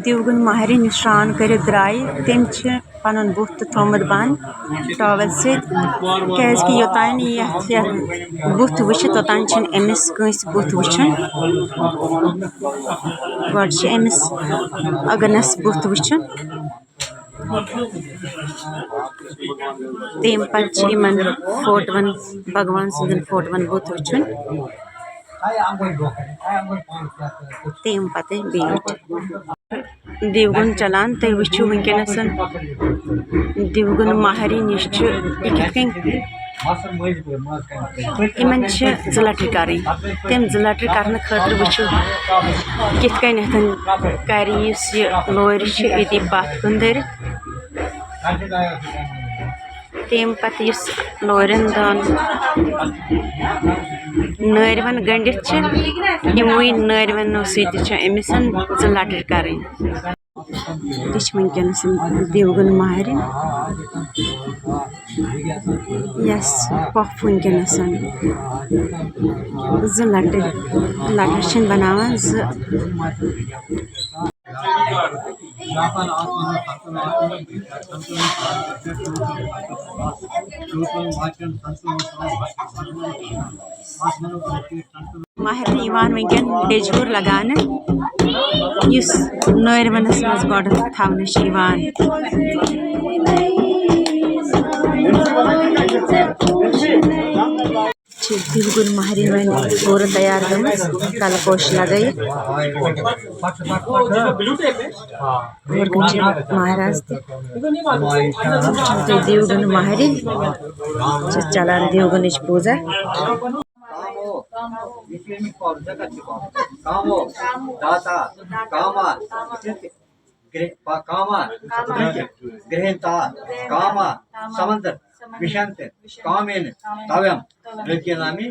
दिवगुन महरिन श्रान कर द्राय तम पन बुथ तो थोमुत बंद टॉवल सि योतान booth वुच तोतान Amish Kans booth वुचन गमिस अगनस booth वुचन तम पन फोटवन भगवान सदन फोटवन बुथ वुचन तम पत बीट दिवगुन चलान तुम वो वनकस दिवगुन महरिन इन जो लटि कर तम जो लटि कर खतर वो कित कर लोर ये पथ कुन दर तम पत लोरन दान नरवन गंडित यमोई नरवनो समिस जो लटि कर वनकस दिवगुन महरिन यस पफ वनकस जो लटि बनावान महरिन वनकन डेजूर लगान नरवनस मज गड थवन दिवगुन महरिन वन पूर तैयार गमस कलपोश लगे महाराज दिवगुन महरिन चलान दिवगुन पूजा कामो दाता कामा कामा गृहता कामा समंत विशांत कामेन तव्यम हृदयनामी